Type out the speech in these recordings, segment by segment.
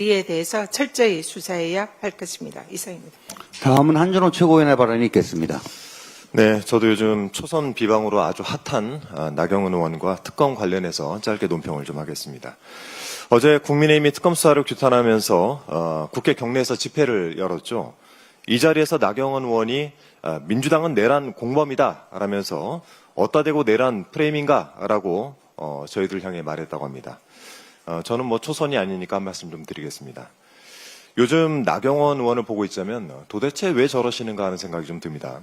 이에 대해서 철저히 수사해야 할 것입니다. 이상입니다. 다음은 한준호 최고위원의 발언이 있겠습니다. 네, 저도 요즘 초선 비방으로 아주 핫한 나경원 의원과 특검 관련해서 짧게 논평을 좀 하겠습니다. 어제 국민의힘이 특검 수사를 규탄하면서 국회 경내에서 집회를 열었죠. 이 자리에서 나경원 의원이 민주당은 내란 공범이다 라면서 어따 대고 내란 프레임인가라고 저희들 향해 말했다고 합니다. 저는 뭐 초선이 아니니까 한 말씀 좀 드리겠습니다. 요즘 나경원 의원을 보고 있자면 도대체 왜 저러시는가 하는 생각이 좀 듭니다.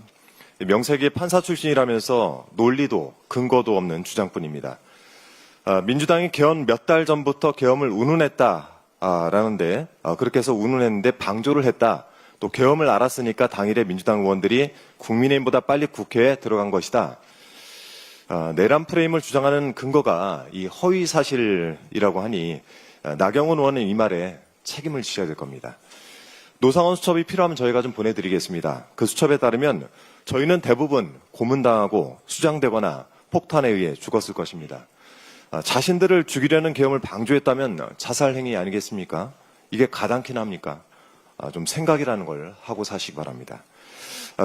명색이 판사 출신이라면서 논리도 근거도 없는 주장뿐입니다. 민주당이 개헌 몇 달 전부터 계엄을 운운했다라는데 그렇게 해서 운운했는데 방조를 했다. 또 계엄을 알았으니까 당일에 민주당 의원들이 국민의힘보다 빨리 국회에 들어간 것이다. 내란 프레임을 주장하는 근거가 이 허위 사실이라고 하니 나경원 의원은 이 말에 책임을 지셔야 될 겁니다. 노상원 수첩이 필요하면 저희가 좀 보내드리겠습니다. 그 수첩에 따르면 저희는 대부분 고문당하고 수장되거나 폭탄에 의해 죽었을 것입니다. 자신들을 죽이려는 계엄을 방조했다면 자살 행위 아니겠습니까? 이게 가당키나 합니까? 좀 생각이라는 걸 하고 사시기 바랍니다.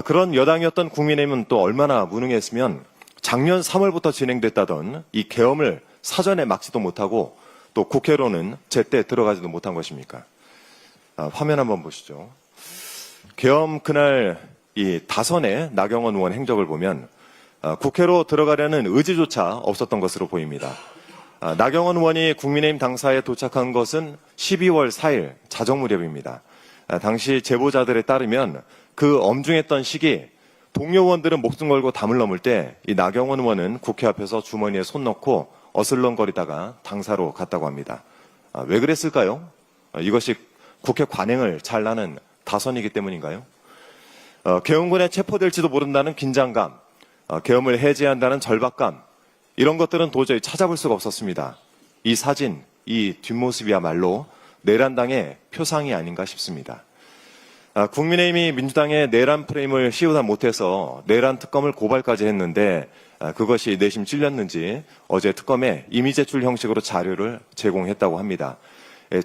그런 여당이었던 국민의힘은 또 얼마나 무능했으면 작년 3월부터 진행됐다던 이 계엄을 사전에 막지도 못하고 또 국회로는 제때 들어가지도 못한 것입니까? 화면 한번 보시죠. 계엄 그날 이 다선의 나경원 의원 행적을 보면 국회로 들어가려는 의지조차 없었던 것으로 보입니다. 나경원 의원이 국민의힘 당사에 도착한 것은 12월 4일 자정 무렵입니다. 당시 제보자들에 따르면 그 엄중했던 시기 동료 의원들은 목숨 걸고 담을 넘을 때 이 나경원 의원은 국회 앞에서 주머니에 손 넣고 어슬렁거리다가 당사로 갔다고 합니다. 왜 그랬을까요? 이것이 국회 관행을 잘 나는 다선이기 때문인가요? 계엄군에 체포될지도 모른다는 긴장감, 계엄을 해제한다는 절박감, 이런 것들은 도저히 찾아볼 수가 없었습니다. 이 사진, 이 뒷모습이야말로 내란당의 표상이 아닌가 싶습니다. 국민의힘이 민주당의 내란 프레임을 씌우다 못해서 내란 특검을 고발까지 했는데 그것이 내심 찔렸는지 어제 특검에 임의 제출 형식으로 자료를 제공했다고 합니다.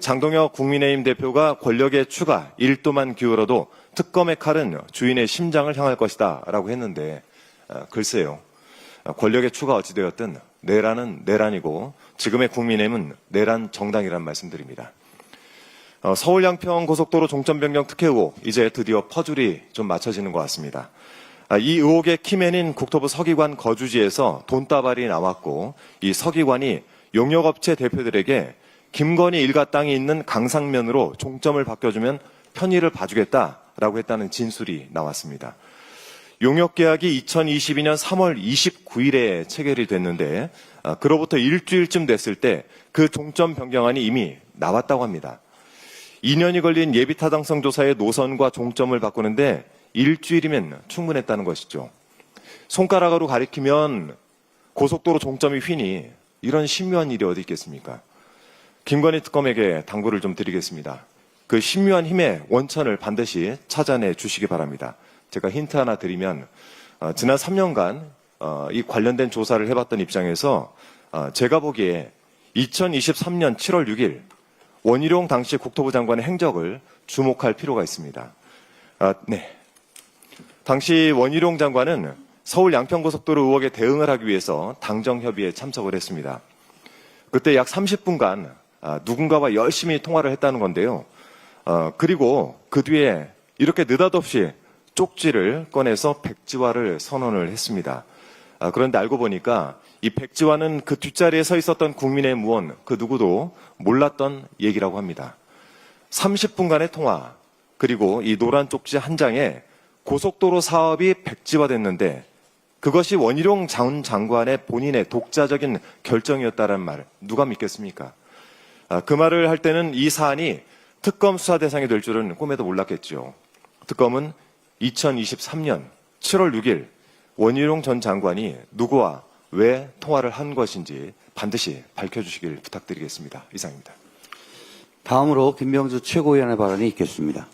장동혁 국민의힘 대표가 권력의 추가 1도만 기울어도 특검의 칼은 주인의 심장을 향할 것이다 라고 했는데 글쎄요. 권력의 추가 어찌되었든 내란은 내란이고 지금의 국민의힘은 내란 정당이란 말씀드립니다. 서울 양평 고속도로 종점변경 특혜 의혹 이제 드디어 퍼즐이 좀 맞춰지는 것 같습니다. 이 의혹의 키맨인 국토부 서기관 거주지에서 돈다발이 나왔고 이 서기관이 용역업체 대표들에게 김건희 일가 땅이 있는 강상면으로 종점을 바꿔주면 편의를 봐주겠다라고 했다는 진술이 나왔습니다. 용역계약이 2022년 3월 29일에 체결이 됐는데 그로부터 일주일쯤 됐을 때 그 종점 변경안이 이미 나왔다고 합니다. 2년이 걸린 예비타당성 조사의 노선과 종점을 바꾸는데 일주일이면 충분했다는 것이죠. 손가락으로 가리키면 고속도로 종점이 휘니 이런 신묘한 일이 어디 있겠습니까? 김건희 특검에게 당부를 좀 드리겠습니다. 그 신묘한 힘의 원천을 반드시 찾아내 주시기 바랍니다. 제가 힌트 하나 드리면 지난 3년간 이 관련된 조사를 해봤던 입장에서 제가 보기에 2023년 7월 6일 원희룡 당시 국토부 장관의 행적을 주목할 필요가 있습니다. 네. 당시 원희룡 장관은 서울 양평고속도로 의혹에 대응을 하기 위해서 당정협의에 참석을 했습니다. 그때 약 30분간 누군가와 열심히 통화를 했다는 건데요. 그리고 그 뒤에 이렇게 느닷없이 쪽지를 꺼내서 백지화를 선언을 했습니다. 그런데 알고 보니까 이 백지화는 그 뒷자리에 서 있었던 국민의힘 의원 그 누구도 몰랐던 얘기라고 합니다. 30분간의 통화 그리고 이 노란 쪽지 한 장에 고속도로 사업이 백지화됐는데 그것이 원희룡 전 장관의 본인의 독자적인 결정이었다는 말 누가 믿겠습니까? 그 말을 할 때는 이 사안이 특검 수사 대상이 될 줄은 꿈에도 몰랐겠죠. 특검은 2023년 7월 6일 원희룡 전 장관이 누구와 왜 통화를 한 것인지 반드시 밝혀주시길 부탁드리겠습니다. 이상입니다. 다음으로 김병주 최고위원의 발언이 있겠습니다.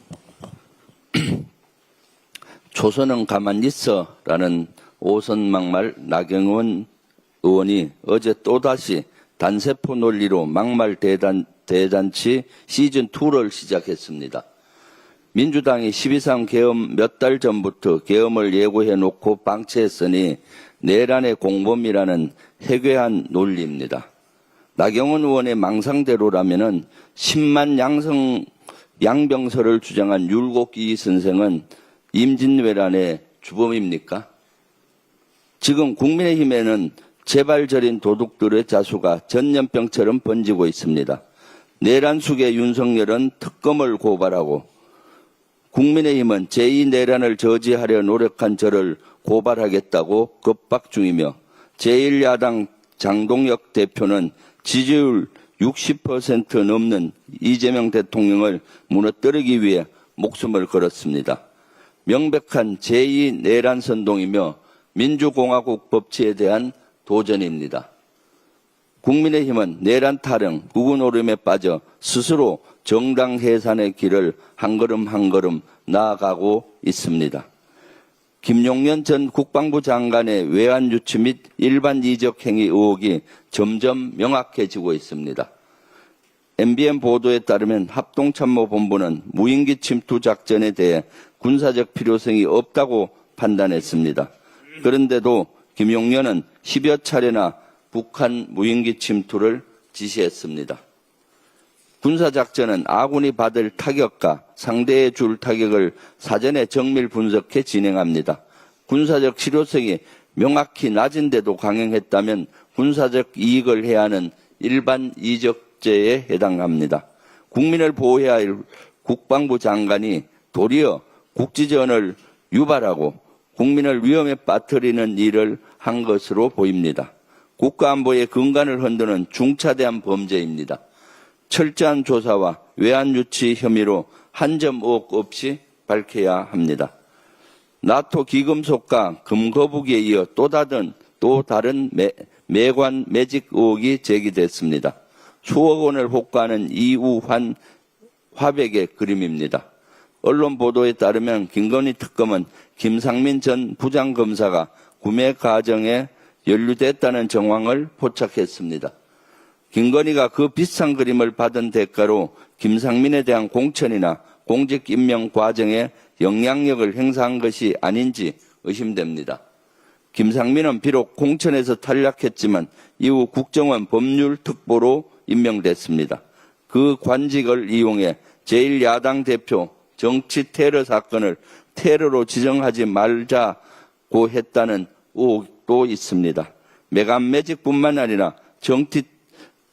조선은 가만히 있어라는 오선막말 나경원 의원이 어제 또다시 단세포 논리로 막말 대잔치 시즌2를 시작했습니다. 민주당이 12.3 계엄 몇 달 전부터 계엄을 예고해 놓고 방치했으니 내란의 공범이라는 해괴한 논리입니다. 나경원 의원의 망상대로라면은 10만 양병설을 주장한 율곡이 선생은 임진왜란의 주범입니까? 지금 국민의힘에는 재발절인 도둑들의 자수가 전염병처럼 번지고 있습니다. 내란 숙의 윤석열은 특검을 고발하고 국민의힘은 제2내란을 저지하려 노력한 저를 고발하겠다고 겁박 중이며 제1야당 장동혁 대표는 지지율 60% 넘는 이재명 대통령을 무너뜨리기 위해 목숨을 걸었습니다. 명백한 제2내란 선동이며 민주공화국 법치에 대한 도전입니다. 국민의힘은 내란 타령, 국은 오름에 빠져 스스로 정당 해산의 길을 한 걸음 한 걸음 나아가고 있습니다. 김용년 전 국방부 장관의 외환 유치 및 일반 이적 행위 의혹이 점점 명확해지고 있습니다. MBN 보도에 따르면 합동참모본부는 무인기 침투 작전에 대해 군사적 필요성이 없다고 판단했습니다. 그런데도 김용년은 10여 차례나 북한 무인기 침투를 지시했습니다. 군사작전은 아군이 받을 타격과 상대에 줄 타격을 사전에 정밀 분석해 진행합니다. 군사적 실효성이 명확히 낮은데도 강행했다면 군사적 이익을 해야 하는 일반 이적죄에 해당합니다. 국민을 보호해야 할 국방부 장관이 도리어 국지전을 유발하고 국민을 위험에 빠뜨리는 일을 한 것으로 보입니다. 국가안보의 근간을 흔드는 중차대한 범죄입니다. 철저한 조사와 외환 유치 혐의로 한 점 의혹 없이 밝혀야 합니다. 나토 기금속과 금거북이에 이어 또 다른 매관 매직 의혹이 제기됐습니다. 수억 원을 호가하는 이우환 화백의 그림입니다. 언론 보도에 따르면 김건희 특검은 김상민 전 부장검사가 구매 과정에 연루됐다는 정황을 포착했습니다. 김건희가 그 비싼 그림을 받은 대가로 김상민에 대한 공천이나 공직 임명 과정에 영향력을 행사한 것이 아닌지 의심됩니다. 김상민은 비록 공천에서 탈락했지만 이후 국정원 법률특보로 임명됐습니다. 그 관직을 이용해 제1야당 대표 정치 테러 사건을 테러로 지정하지 말자고 했다는 의혹도 있습니다. 매간 매직뿐만 아니라 정치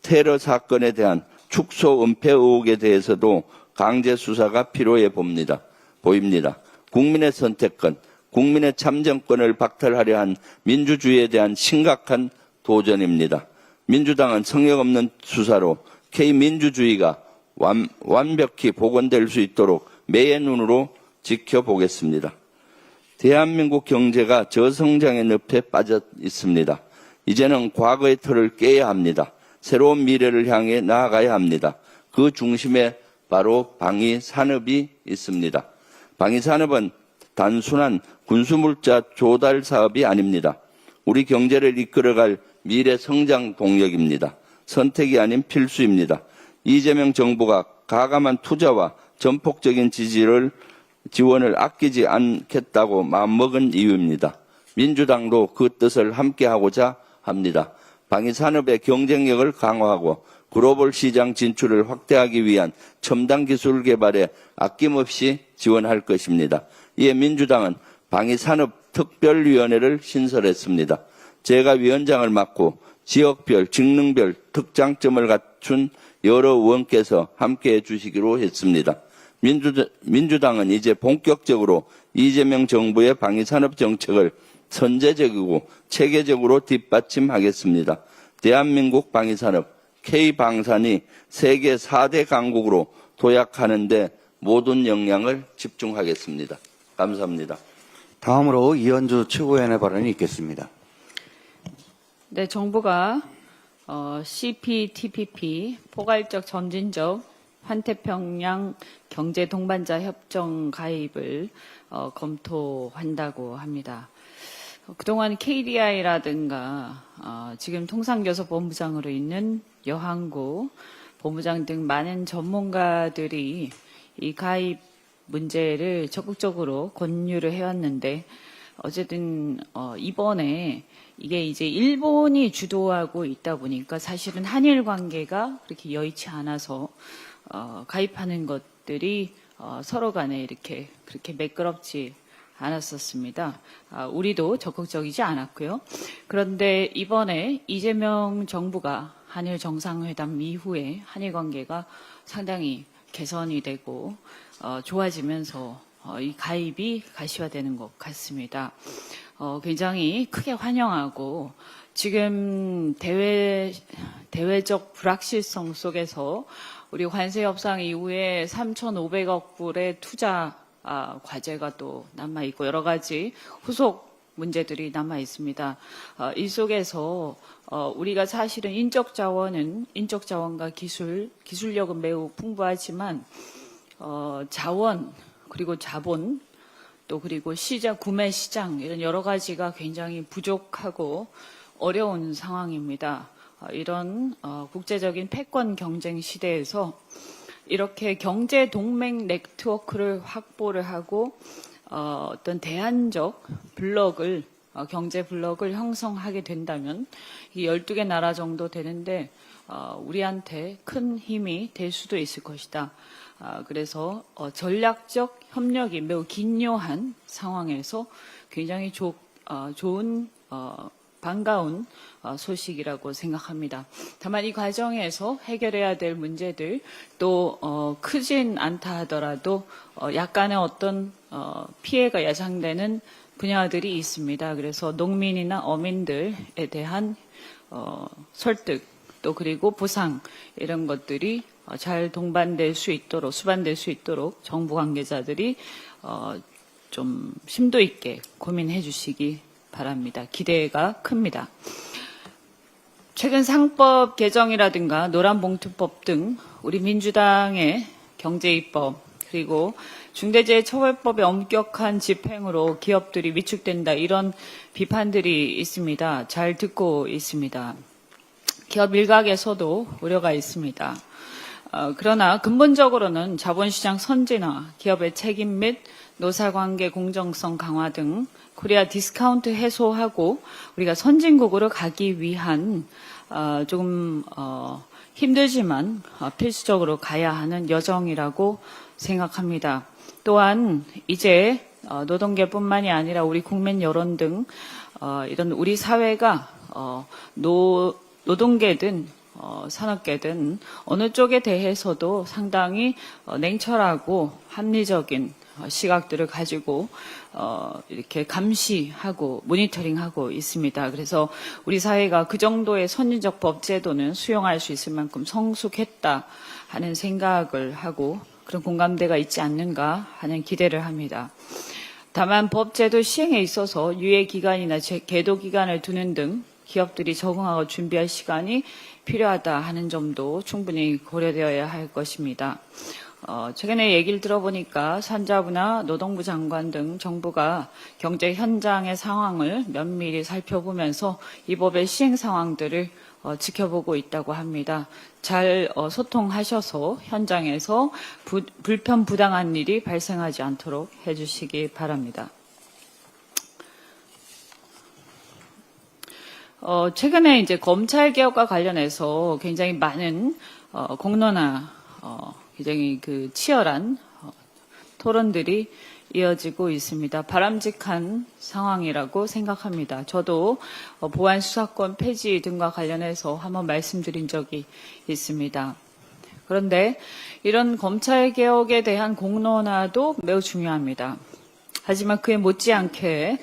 테러 사건에 대한 축소 은폐 의혹에 대해서도 강제 수사가 필요해 보입니다. 국민의 선택권, 국민의 참정권을 박탈하려 한 민주주의에 대한 심각한 도전입니다. 민주당은 성역 없는 수사로 K민주주의가 완벽히 복원될 수 있도록 매의 눈으로 지켜보겠습니다. 대한민국 경제가 저성장의 늪에 빠져 있습니다. 이제는 과거의 틀을 깨야 합니다. 새로운 미래를 향해 나아가야 합니다. 그 중심에 바로 방위산업이 있습니다. 방위산업은 단순한 군수물자 조달 사업이 아닙니다. 우리 경제를 이끌어갈 미래 성장 동력입니다. 선택이 아닌 필수입니다. 이재명 정부가 가감한 투자와 전폭적인 지원을 아끼지 않겠다고 마음먹은 이유입니다. 민주당도 그 뜻을 함께하고자 합니다. 방위산업의 경쟁력을 강화하고 글로벌 시장 진출을 확대하기 위한 첨단 기술 개발에 아낌없이 지원할 것입니다. 이에 민주당은 방위산업 특별위원회를 신설했습니다. 제가 위원장을 맡고 지역별, 직능별 특장점을 갖춘 여러 의원께서 함께해 주시기로 했습니다. 민주당은 이제 본격적으로 이재명 정부의 방위산업 정책을 선제적이고 체계적으로 뒷받침하겠습니다. 대한민국 방위산업 K방산이 세계 4대 강국으로 도약하는 데 모든 역량을 집중하겠습니다. 감사합니다. 다음으로 이현주 최고위원의 발언이 있겠습니다. 네, 정부가 CPTPP 포괄적 점진적 환태평양 경제 동반자 협정 가입을 검토한다고 합니다. 그동안 KDI라든가 지금 통상교섭본부장으로 있는 여항구 본부장 등 많은 전문가들이 이 가입 문제를 적극적으로 권유를 해왔는데 어쨌든 이번에 이게 이제 일본이 주도하고 있다 보니까 사실은 한일 관계가 그렇게 여의치 않아서 가입하는 것들이 서로 간에 이렇게 그렇게 매끄럽지 않았었습니다. 우리도 적극적이지 않았고요. 그런데 이번에 이재명 정부가 한일 정상회담 이후에 한일 관계가 상당히 개선이 되고 좋아지면서 이 가입이 가시화되는 것 같습니다. 굉장히 크게 환영하고 지금 대외적 불확실성 속에서 우리 관세 협상 이후에 3,500억 불의 투자 과제가 또 남아 있고 여러 가지 후속 문제들이 남아 있습니다. 이 속에서 우리가 사실은 인적 자원과 기술력은 매우 풍부하지만 자원 그리고 자본 또 그리고 구매 시장 이런 여러 가지가 굉장히 부족하고 어려운 상황입니다. 이런 국제적인 패권 경쟁 시대에서 이렇게 경제 동맹 네트워크를 확보를 하고 어떤 대안적 블록을 경제 블록을 형성하게 된다면 이 12개 나라 정도 되는데 우리한테 큰 힘이 될 수도 있을 것이다. 그래서 전략적 협력이 매우 긴요한 상황에서 굉장히 좋은 반가운 소식이라고 생각합니다. 다만 이 과정에서 해결해야 될 문제들 또 크진 않다 하더라도 약간의 어떤 피해가 예상되는 분야들이 있습니다. 그래서 농민이나 어민들에 대한 설득 또 그리고 보상 이런 것들이 잘 동반될 수 있도록 수반될 수 있도록 정부 관계자들이 좀 심도 있게 고민해 주시기 바랍니다. 기대가 큽니다. 최근 상법 개정이라든가 노란봉투법 등 우리 민주당의 경제입법 그리고 중대재해처벌법의 엄격한 집행으로 기업들이 위축된다 이런 비판들이 있습니다. 잘 듣고 있습니다. 기업 일각에서도 우려가 있습니다. 그러나 근본적으로는 자본시장 선진화, 기업의 책임 및 노사관계 공정성 강화 등 코리아 디스카운트 해소하고 우리가 선진국으로 가기 위한 조금 힘들지만 필수적으로 가야 하는 여정이라고 생각합니다. 또한 이제 노동계뿐만이 아니라 우리 국민 여론 등 이런 우리 사회가 노동계든 산업계든 어느 쪽에 대해서도 상당히 냉철하고 합리적인 시각들을 가지고 이렇게 감시하고 모니터링하고 있습니다. 그래서 우리 사회가 그 정도의 선진적 법제도는 수용할 수 있을 만큼 성숙했다 하는 생각을 하고 그런 공감대가 있지 않는가 하는 기대를 합니다. 다만 법제도 시행에 있어서 유예 기간이나 계도 기간을 두는 등 기업들이 적응하고 준비할 시간이 필요하다 하는 점도 충분히 고려되어야 할 것입니다. 최근에 얘기를 들어보니까 산자부나 노동부 장관 등 정부가 경제 현장의 상황을 면밀히 살펴보면서 이 법의 시행 상황들을 지켜보고 있다고 합니다. 잘 소통하셔서 현장에서 불편 부당한 일이 발생하지 않도록 해주시기 바랍니다. 최근에 이제 검찰 개혁과 관련해서 굉장히 많은 공론화, 굉장히 치열한 토론들이 이어지고 있습니다. 바람직한 상황이라고 생각합니다. 저도 보안 수사권 폐지 등과 관련해서 한번 말씀드린 적이 있습니다. 그런데 이런 검찰 개혁에 대한 공론화도 매우 중요합니다. 하지만 그에 못지않게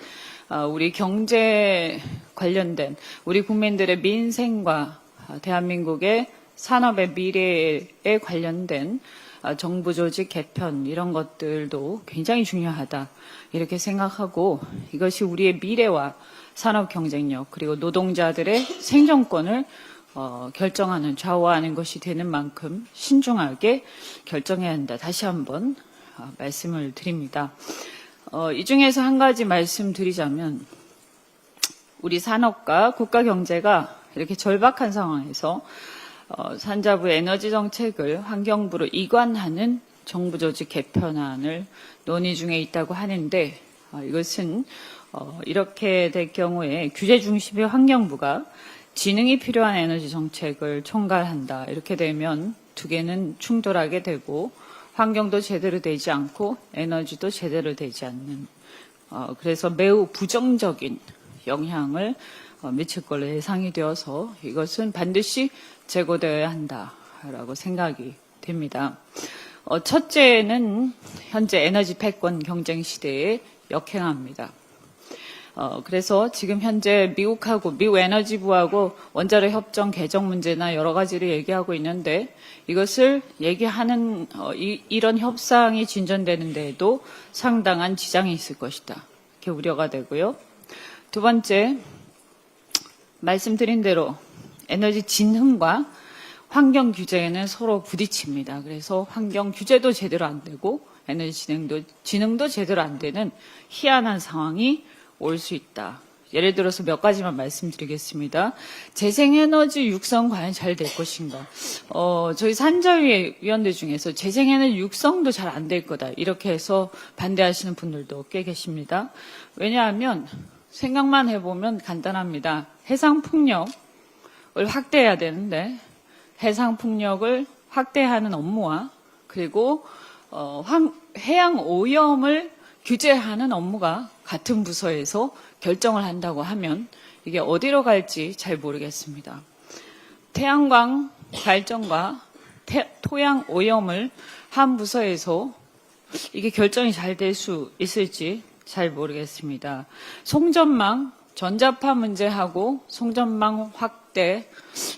우리 경제 관련된 우리 국민들의 민생과 대한민국의 산업의 미래에 관련된 정부 조직 개편 이런 것들도 굉장히 중요하다 이렇게 생각하고 이것이 우리의 미래와 산업 경쟁력 그리고 노동자들의 생존권을 결정하는 좌우하는 것이 되는 만큼 신중하게 결정해야 한다. 다시 한번 말씀을 드립니다. 이 중에서 한 가지 말씀드리자면 우리 산업과 국가 경제가 이렇게 절박한 상황에서 산자부 에너지 정책을 환경부로 이관하는 정부 조직 개편안을 논의 중에 있다고 하는데 이것은 이렇게 될 경우에 규제 중심의 환경부가 지능이 필요한 에너지 정책을 총괄한다. 이렇게 되면 두 개는 충돌하게 되고 환경도 제대로 되지 않고 에너지도 제대로 되지 않는 그래서 매우 부정적인 영향을 미칠 걸로 예상이 되어서 이것은 반드시 제고되어야 한다라고 생각이 됩니다. 첫째는 현재 에너지 패권 경쟁 시대에 역행합니다. 그래서 지금 현재 미국하고 미국 에너지부하고 원자력 협정 개정 문제나 여러 가지를 얘기하고 있는데 이것을 얘기하는 이런 협상이 진전되는 데에도 상당한 지장이 있을 것이다. 이렇게 우려가 되고요. 두 번째, 말씀드린 대로 에너지 진흥과 환경 규제는 서로 부딪힙니다. 그래서 환경 규제도 제대로 안 되고 에너지 진흥도 제대로 안 되는 희한한 상황이 올 수 있다. 예를 들어서 몇 가지만 말씀드리겠습니다. 재생에너지 육성 과연 잘 될 것인가? 저희 산자위 위원들 중에서 재생에너지 육성도 잘 안 될 거다. 이렇게 해서 반대하시는 분들도 꽤 계십니다. 왜냐하면 생각만 해보면 간단합니다. 해상풍력을 확대해야 되는데 해상풍력을 확대하는 업무와 그리고 해양 오염을 규제하는 업무가 같은 부서에서 결정을 한다고 하면 이게 어디로 갈지 잘 모르겠습니다. 태양광 발전과 토양 오염을 한 부서에서 이게 결정이 잘 될 수 있을지 잘 모르겠습니다. 송전망, 전자파 문제하고 송전망 확대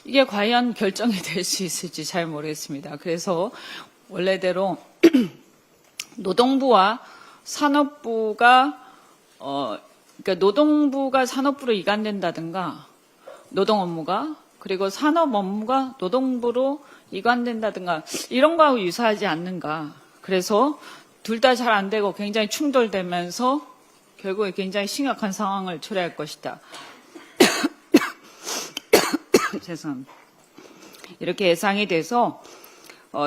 이게 과연 결정이 될 수 있을지 잘 모르겠습니다. 그래서 원래대로 노동부와 산업부가 그러니까 노동부가 산업부로 이관된다든가 노동 업무가 그리고 산업 업무가 노동부로 이관된다든가 이런 거하고 유사하지 않는가. 그래서 둘 다 잘 안 되고 굉장히 충돌되면서 결국에 굉장히 심각한 상황을 초래할 것이다. 죄송합니다. 이렇게 예상이 돼서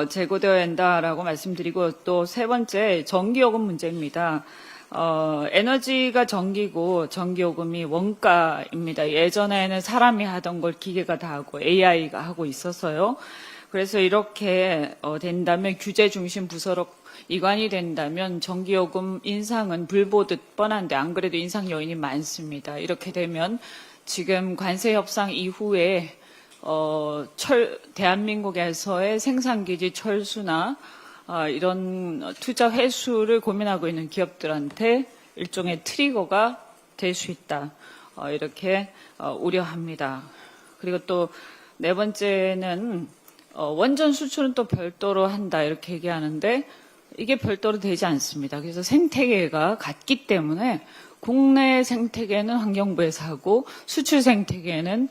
제고되어야 한다라고 말씀드리고 또 세 번째 전기요금 문제입니다. 에너지가 전기고 전기요금이 원가입니다. 예전에는 사람이 하던 걸 기계가 다 하고 AI가 하고 있어서요. 그래서 이렇게 된다면 규제 중심 부서로 이관이 된다면 전기요금 인상은 불보듯 뻔한데 안 그래도 인상 요인이 많습니다. 이렇게 되면 지금 관세 협상 이후에 대한민국에서의 생산기지 철수나 이런 투자 회수를 고민하고 있는 기업들한테 일종의 트리거가 될 수 있다. 이렇게 우려합니다. 그리고 또 네 번째는 원전 수출은 또 별도로 한다 이렇게 얘기하는데 이게 별도로 되지 않습니다. 그래서 생태계가 같기 때문에 국내 생태계는 환경부에서 하고 수출 생태계는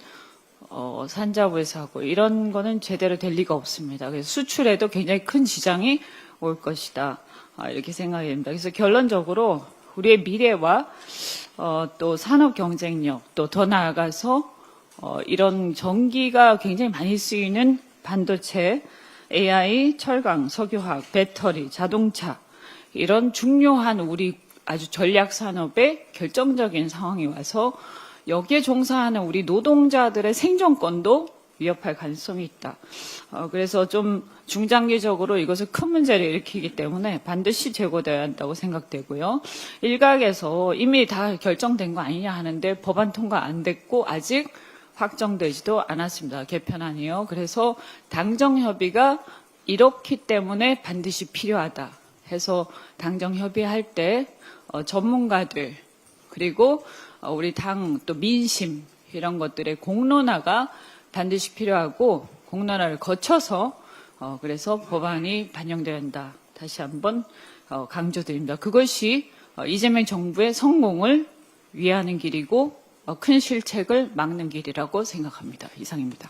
산자부에서 하고 이런 거는 제대로 될 리가 없습니다. 그래서 수출에도 굉장히 큰 지장이 올 것이다. 이렇게 생각이 됩니다. 그래서 결론적으로 우리의 미래와 또 산업 경쟁력 또 더 나아가서 이런 전기가 굉장히 많이 쓰이는 반도체, AI, 철강, 석유화학, 배터리, 자동차 이런 중요한 우리 아주 전략 산업의 결정적인 상황이 와서 여기에 종사하는 우리 노동자들의 생존권도 위협할 가능성이 있다. 그래서 좀 중장기적으로 이것을 큰 문제를 일으키기 때문에 반드시 제고되어야 한다고 생각되고요. 일각에서 이미 다 결정된 거 아니냐 하는데 법안 통과 안 됐고 아직 확정되지도 않았습니다. 개편안이요. 그래서 당정협의가 이렇기 때문에 반드시 필요하다 해서 당정협의할 때 전문가들 그리고 우리 당 또 민심 이런 것들의 공론화가 반드시 필요하고 공론화를 거쳐서 그래서 법안이 반영되어야 한다. 다시 한번 강조드립니다. 그것이 이재명 정부의 성공을 위하는 길이고 큰 실책을 막는 길이라고 생각합니다. 이상입니다.